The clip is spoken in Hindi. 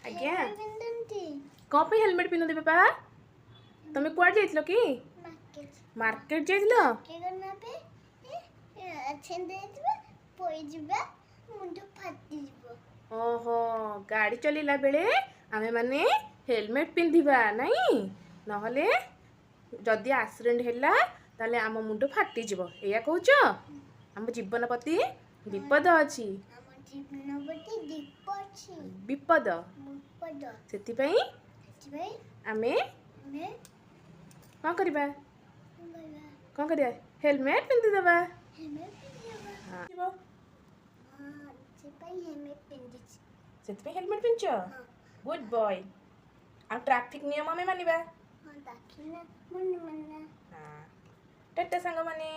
आज्ञा कौन पे हेलमेट पिन्नु दे पापा तुम कुआड़ जाइथिलो कि मार्केट जाइथिलो ओहो गाड़ी चलेला बेले आमे माने हेलमेट पिंधिबा नहीं नहले जदि एक्सीडेंट हैला ताले आम मुंड फाटी जिवो एया कहूच आम जीवन प्रति विपद अछि विपद सेतिपई आमे कौन करिबा कौन करिया हेलमेट पिंधि देबा हां सेतिपई हेलमेट पिंच गुड बॉय आ ट्रैफिक नियम आमे मानिबा टाटा संग माने